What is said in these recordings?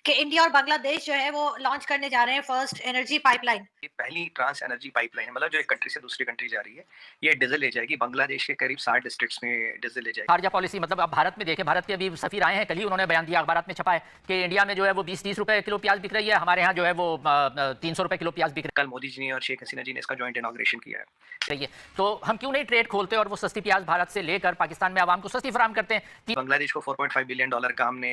कि इंडिया और बांग्लादेश जो है वो लॉन्च करने जा रहे हैं फर्स्ट एनर्जी पाइपलाइन। ये पहली ट्रांस एनर्जी पाइपलाइन है, मतलब जो एक कंट्री से दूसरी कंट्री जा रही है। ये डीजल ले जाएगी, बांग्लादेश के करीब 60 डिस्ट्रिक्ट्स में डीजल ले जाएगी। खारजा पॉलिसी मतलब अब भारत में देखें, भारत के अभी सफीर आए हैं, कल ही उन्होंने बयान दिया, अखबारात में छपा है कि इंडिया में जो है वो 20-30 रुपए किलो प्याज बिक रही है, हमारे यहाँ जो है वो 300 रुपए किलो प्याज बिक कल मोदी जी ने और शेख हसीना जी ने इसका जॉइंट इनॉग्रेशन किया है। रही है। तो हम क्यों नहीं ट्रेड खोलते और वो सस्ती प्याज भारत से लेकर पाकिस्तान में आवाम को सस्ती फराम करते हैं। बांग्लादेश को $4.5 बिलियन का हमने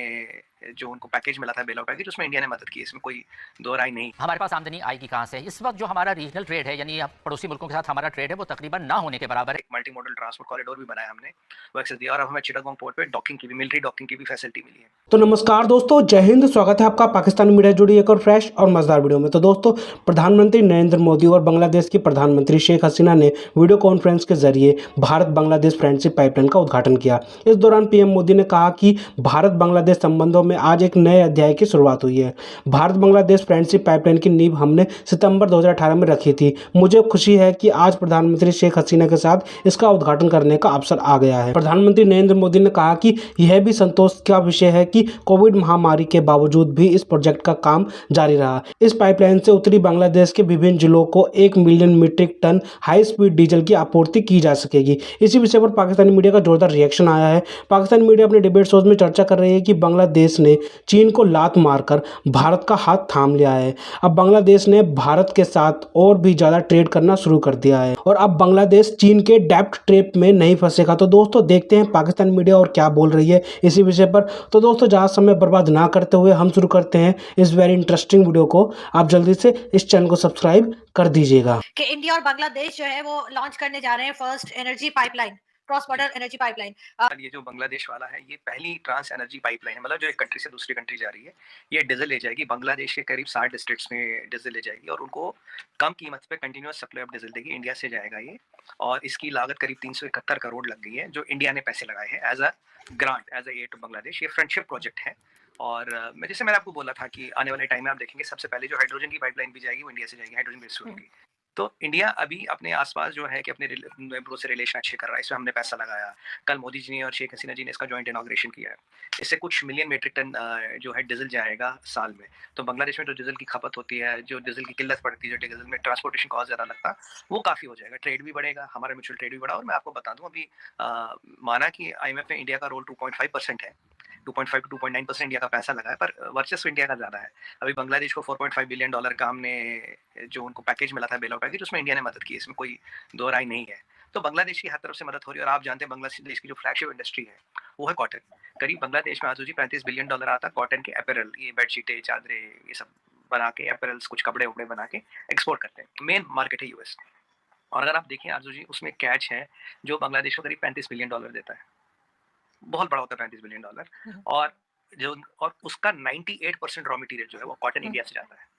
जो उनको पैकेज मिला था, बेल आउट पैकेज, उसमें इंडिया ने मदद की, इसमें कोई दो राय नहीं। हमारे पास आमदनी आएगी कहाँ से? इस वक्त जो हमारा रीजनल ट्रेड है, यानी पड़ोसी मुल्कों के साथ हमारा ट्रेड है, वो तकरीबन ना होने के बराबर है। एक मल्टी मॉडल ट्रांसपोर्ट कॉरिडोर भी बनाया हमने, वो एक्सेस दिया, और हमें चिटागोंग पोर्ट पे डॉकिंग की भी, मिलिट्री डॉकिंग की भी फैसिलिटी मिली है। तो नमस्कार दोस्तों, जय हिंद। स्वागत है आपका पाकिस्तानी मीडिया जुड़ी एक और फ्रेश और मजेदार वीडियो में। तो दोस्तों, प्रधानमंत्री नरेंद्र मोदी और बांग्लादेश की प्रधानमंत्री शेख हसीना ने वीडियो कॉन्फ्रेंस के जरिए भारत बांग्लादेश फ्रेंडशिप पाइपलाइन का उद्घाटन किया। इस दौरान पीएम मोदी ने कहा कि भारत बांग्लादेश संबंधों में आज एक नए अध्याय की शुरुआत हुई है। भारत बांग्लादेश फ्रेंडशिप पाइपलाइन की नींव हमने सितंबर 2018 में रखी थी। मुझे खुशी है कि आज प्रधानमंत्री शेख हसीना के साथ इसका उद्घाटन करने का अवसर आ गया है। प्रधानमंत्री नरेंद्र मोदी ने कहा कि यह भी संतोष का विषय है कि कोविड महामारी के बावजूद भी इस प्रोजेक्ट का काम जारी रहा। इस पाइपलाइन से उत्तरी बांग्लादेश के विभिन्न जिलों को 1 million metric tonne high speed diesel की आपूर्ति की जा सकेगी। इसी विषय पर पाकिस्तानी मीडिया का जोरदार रिएक्शन आया है। पाकिस्तानी मीडिया अपने डिबेट शोज में चर्चा कर रही है कि बांग्लादेश ने चीन को लात मारकर भारत का हाथ थाम लिया है। अब बांग्लादेश ने भारत के साथ और भी ज्यादा ट्रेड करना शुरू कर दिया है और अब बांग्लादेश चीन के डेब्ट ट्रैप में नहीं फंसेगा। तो दोस्तों, देखते हैं पाकिस्तानी मीडिया और क्या बोल रही है इसी विषय पर। तो दोस्तों, ज़्यादा समय बर्बाद ना करते हुए हम शुरू करते हैं इस वेरी इंटरेस्टिंग वीडियो को। आप जल्दी से इस चैनल को सब्सक्राइब कर दीजिएगा। कि इंडिया और बांग्लादेश जो है वो लॉन्च करने जा रहे हैं first energy pipeline, cross border energy pipeline. ये जो बांग्लादेश वाला है, ये पहली ट्रांस एनर्जी पाइपलाइन है, मतलब जो एक कंट्री से दूसरी कंट्री जा रही है। ये डीजल ले जाएगी, बांग्लादेश के करीब 60 डिस्ट्रिक्ट्स में डीजल ले जाएगी, और उनको कम कीमत पे कंटिन्यूअस सप्लाई ऑफ डीजल देगी। इंडिया से जाएगा ये, और इसकी लागत करीब 371 करोड़ लग गई है, जो इंडिया ने पैसे लगाए हैं as a grant, as a aid to Bangladesh. ये फ्रेंडशिप प्रोजेक्ट है। और मैंने आपको बोला था कि आने वाले टाइम में आप देखेंगे सबसे पहले जो हाइड्रोजन की पाइपलाइन भी जाएगी वो इंडिया से जाएगी, हाइड्रोजन बेस्ड होगी। तो इंडिया अभी अपने आसपास जो है कि अपने नेबरों से रिलेशन अच्छे कर रहा है, इसमें हमने पैसा लगाया। कल मोदी जी ने और शेख हसीना जी ने इसका जॉइंट इनॉग्रेशन किया है। इससे कुछ मिलियन मीट्रिक टन जो है डीजल जाएगा साल में। तो बांग्लादेश में जो डीजल की खपत होती है, जो डीजल की किल्लत पड़ती है, जो डीजल में ट्रांसपोर्टेशन कॉस्ट ज़्यादा लगता, वो काफ़ी हो जाएगा। ट्रेड भी बढ़ेगा, हमारा म्यूचुअल ट्रेड भी बढ़ा। और मैं आपको बता दूँ, अभी माना कि IMF में इंडिया का रोल 2.5% है। 2.5 टू 2.9% इंडिया का पैसा लगा है, पर वर्चस्व इंडिया का ज़्यादा है। अभी बांग्लादेश को $4.5 बिलियन का हमने जो उनको पैकेज मिला था, बेल आउट पैकेज, उसमें इंडिया ने मदद की, इसमें कोई दो राय नहीं है। तो बांग्लादेश की हर तरफ से मदद हो रही है। और आप जानते हैं बांग्लादेश की जो फ्लैगशिप इंडस्ट्री है वो है कॉटन। करीब बांग्लादेश में आज जी $35 बिलियन आता कॉटन के अपैरल, ये बेडशीटें, चादरें, ये सब बना के, अपैरल्स, कुछ कपड़े उपड़े बना के एक्सपोर्ट करते हैं। मेन मार्केट है यूएस। और अगर आप देखें आरजू जी, उसमें कैच है जो बांग्लादेश को करीब $35 बिलियन देता है। बहुत बड़ा होता है $35 बिलियन। और जो, और उसका 98% रॉ मटेरियल जो है वो कॉटन इंडिया से जाता है।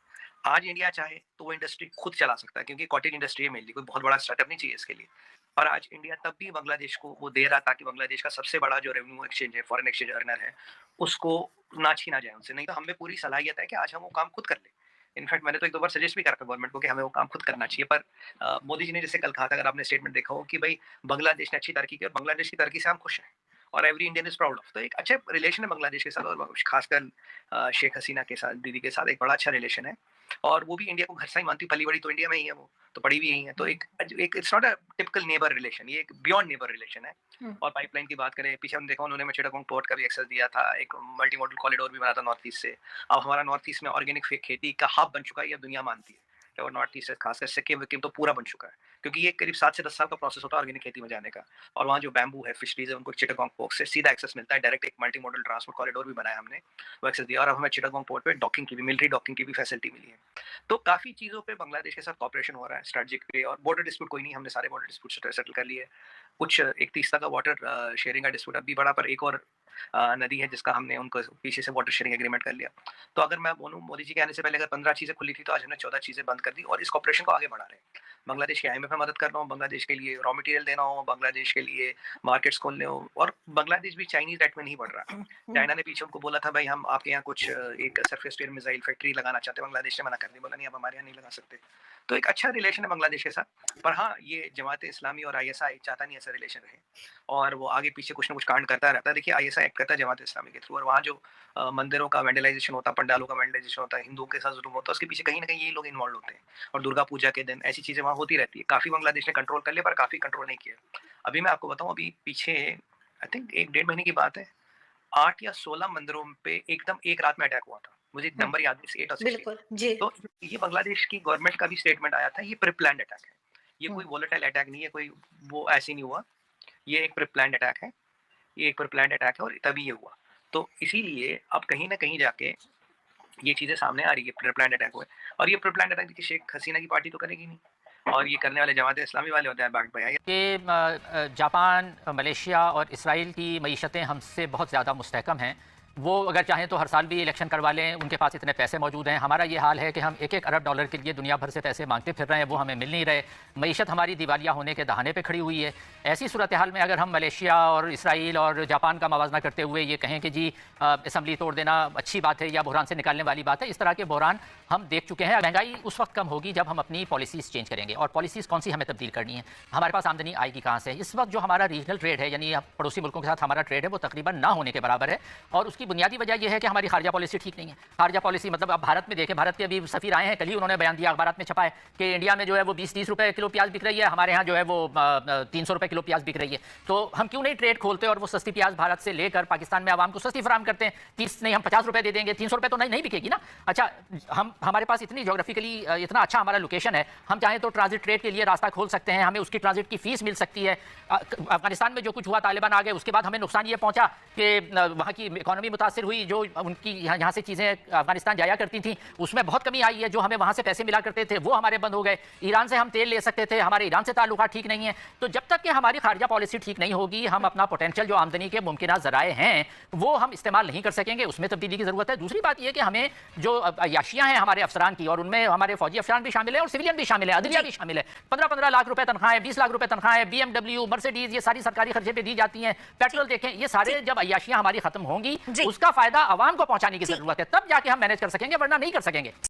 आज इंडिया चाहे तो वो इंडस्ट्री खुद चला सकता है, क्योंकि कॉटन इंडस्ट्री है मेनली, कोई बहुत बड़ा स्टार्टअप नहीं चाहिए इसके लिए। और आज इंडिया तब भी बांग्लादेश को वो दे रहा, ताकि बांग्लादेश का सबसे बड़ा जो रेवेन्यू एक्सचेंज है, फॉरेन एक्सचेंज अर्नर है, उसको ना छीना जाए उनसे। नहीं तो हमें पूरी सलाहियत है कि आज हम वो काम खुद कर लें। इनफैक्ट मैंने तो एक दो बार सजेस्ट भी करा था गवर्नमेंट को कि हमें वो काम खुद करना चाहिए। पर मोदी जी ने जैसे कल कहा था, अगर आपने स्टेटमेंट देखा हो, कि भाई बांग्लादेश ने अच्छी तरक्की की और बांग्लादेश की तरक्की से हम खुश हैं और every Indian is proud of. तो एक अच्छे रिलेशन है बांग्लादेश के साथ, और खासकर शेख हसीना के साथ, दीदी के साथ एक बड़ा अच्छा रिलेशन है। और वो भी इंडिया को घर सा ही मानती, पली बड़ी तो इंडिया में ही है, वो तो पड़ी भी यही है। तो एक it's not a typical neighbour relation, ये एक बियॉन्ड नेबर रिलेशन है। और पाइपलाइन की बात करें, पीछे हमने देखा उन्होंने चिटागोंग पोर्ट का भी एक्सेस दिया था, एक मल्टी मॉडल कॉरिडोर भी बना था नॉर्थ ईस्ट से। अब हमारा नॉर्थ ईस्ट में ऑर्गेनिक खेती का हब बन चुका है, ये दुनिया मानती है। और नॉर्थ ईस्ट खासकर सिक्किम विक्किम तो पूरा बन चुका है, क्योंकि ये करीब 7 से 10 साल का प्रोसेस होता है ऑर्गेनिक खेती में जाने का। और वहाँ जो बैम्बू है, फिशरीज है, उनको चिटागोंग पोर्ट से सीधा एक्सेस मिलता है डायरेक्ट। एक मल्टी मॉडल ट्रांसपोर्ट कॉरिडोर भी बनाया हमने, वो एक्सेस दिया। और अब हमें चिटागोंग पोर्ट पे डॉकिंग की भी, मिलिट्री डॉकिंग की भी फैसिलिटी मिली है। तो काफ़ी चीज़ों पे बांग्लादेश के साथ कॉपरेशन हो रहा है, स्ट्रेटजिक पे। और बॉर्डर डिस्प्यूट कोई नहीं, हमने सारे बॉर्डर डिस्प्यूट सेटल कर लिए। कुछ एक तीस्ता का वाटर शेयरिंग का डिस्प्यूट अभी बड़ा, पर एक और नदी है जिसका हमने उनको पीछे से वाटर शेयरिंग एग्रीमेंट कर लिया। तो अगर मैं बोलूँ, मोदी जी के आने से पहले अगर 15 चीज़ें खुली थी, तो आज हमने 14 चीज़ें बंद कर दी, और इस कॉपरेशन को आगे बढ़ा रहे हैं। बांग्लादेश के IMF में मदद करना हो, बांग्लादेश के लिए रॉ मटेरियल देना हो, बांग्लादेश के लिए मार्केट्स खोलने हो। और बांग्लादेश भी चाइनीज रेट में नहीं बढ़ रहा। चाइना ने पीछे उनको बोला था, भाई हम आपके यहाँ कुछ एक surface to air missile factory लगाना चाहते हैं। बांग्लादेश ने मना कर दिया, बोला नहीं, आप हमारे यहाँ नहीं लगा सकते। तो एक अच्छा रिलेशन है बांग्लादेश के साथ। पर हाँ, ये जमात इस्लामी और ISI चाहता नहीं ऐसा रिलेशन रहे, और वो आगे पीछे कुछ ना कुछ कांड करता रहता है। देखिए, ISI ऐसा एक्ट करता है जमात इस्लामी के थ्रू, और वहाँ जो मंदिरों का वेंडलाइजेशन होता है, पंडालों का वेंडलाइजेशन होता है, हिंदुओं के साथ जुल्म होता है, उसके पीछे कहीं ना कहीं ये लोग इन्वॉल्व होते हैं। और दुर्गा पूजा के दिन ऐसी चीजें वहाँ होती रहती है। काफी बांग्लादेश ने कंट्रोल कर लिया, पर काफी कंट्रोल नहीं किया। अभी मैं आपको बताऊं, अभी पीछे आई थिंक 1-1.5 महीने की बात है, 8 या 16 मंदिरों पे एकदम एक रात में अटैक हुआ था। मुझे नंबर याद है, 8 और 16। बिल्कुल जी। तो ये बांग्लादेश की गवर्नमेंट का भी स्टेटमेंट आया था, ये प्री-प्लान्ड अटैक है। ये कोई वोलेटाइल अटैक नहीं है, कोई वो ऐसे नहीं हुआ। ये एक प्री-प्लान्ड अटैक है, ये एक प्री-प्लान्ड अटैक है और तभी ये हुआ। तो इसीलिए अब कहीं न कहीं जाके ये चीज़ें सामने आ रही है, प्री-प्लान्ड अटैक हुए। और ये प्री-प्लान्ड अटैक देखिए शेख हसीना की पार्टी तो करेगी नहीं, और ये करने वाले जमात इस्लामी वाले होते हैं बैक्ड बाय। कि जापान, मलेशिया और इसराइल की मईशतें हमसे बहुत ज़्यादा मुस्तहकम हैं। वो अगर चाहें तो हर साल भी इलेक्शन करवा लें, उनके पास इतने पैसे मौजूद हैं। हमारा ये हाल है कि हम 1-1 अरब डॉलर के लिए दुनिया भर से पैसे मांगते फिर रहे हैं, वो हमें मिल नहीं रहे। मईशत हमारी दिवालिया होने के दहाने पे खड़ी हुई है। ऐसी सूरत हाल में अगर हम मलेशिया और इसराइल और जापान का मवाजना करते हुए ये कहें कि जी असम्बली तोड़ देना अच्छी बात है या बहरान से निकालने वाली बात है, इस तरह के बहरान हम देख चुके हैं। महंगाई उस वक्त कम होगी जब हम अपनी पॉलिसीज़ चेंज करेंगे। और पॉलिसीज़ कौन सी हमें तब्दील करनी है, हमारे पास आमदनी आएगी कहाँ से। इस वक्त जो हमारा रीजनल ट्रेड है, यानी पड़ोसी मुल्कों के साथ हमारा ट्रेड है, वो तकरीबन ना होने के बराबर है। और उसकी बुनियादी वजह यह है कि हमारी खारजा पॉलिसी ठीक नहीं है। खारजा पॉलिसी मतलब अब भारत में देखें, भारत के अभी सफीर आए हैं, कल ही उन्होंने बयान दिया, अखबारात में छपा है कि इंडिया में जो है वो 20-30 रुपए किलो प्याज बिक रही है, हमारे यहाँ जो है वो 300 रुपए किलो प्याज बिक रही है। तो हम क्यों नहीं ट्रेड खोलते और वो सस्ती प्याज भारत से लेकर पाकिस्तान में आवाम को सस्ती फराम करते हैं। 30 नहीं, हम 50 रुपए दे देंगे, 300 रुपए तो नहीं बिकेगी ना। अच्छा, हमारे पास इतनी जोग्राफिकली इतना अच्छा हमारा लोकेशन है, हम चाहें तो ट्रांजिट ट्रेड के लिए रास्ता खोल सकते हैं, हमें उसकी ट्रांजिट की फीस मिल सकती है। अफगानिस्तान में जो कुछ हुआ, तालिबान आ गए, उसके बाद हमें नुकसान ये पहुंचा कि वहाँ की इकॉनमी मुतासिर हुई। जो उनकी यहाँ से चीज़ें अफगानिस्तान जाया करती थी उसमें बहुत कमी आई है। जो हमें वहाँ से पैसे मिला करते थे वो हमारे बंद हो गए। ईरान से हम तेल ले सकते थे, हमारे ईरान से ताल्लुकात ठीक नहीं है। तो जब तक कि हमारी खारजा पॉलिसी ठीक नहीं होगी, हम अपना पोटेंशियल जो आमदनी के मुमकिन ज़राए हैं वो हम इस्तेमाल नहीं कर सकेंगे। उसमें तब्दीली की ज़रूरत है। दूसरी बात यह कि हमें जो अयाशियाँ हैं हमारे अफसरान की, और उनमें हमारे फौजी अफसरान भी शामिल है और सिविलियन भी शामिल है, अदलिया भी शामिल है। 15-15 लाख रुपए तनख्वाहें, 20 लाख रुपए तनख्वाहें, BMW, मर्सिडीज, ये सारी सरकारी खर्चे पे दी जाती हैं। पेट्रोल देखें, ये सारे जब अयाशियाँ हमारी खत्म होंगी उसका फायदा आवाम को पहुंचाने की जरूरत है, तब जाके हम मैनेज कर सकेंगे, वरना नहीं कर सकेंगे।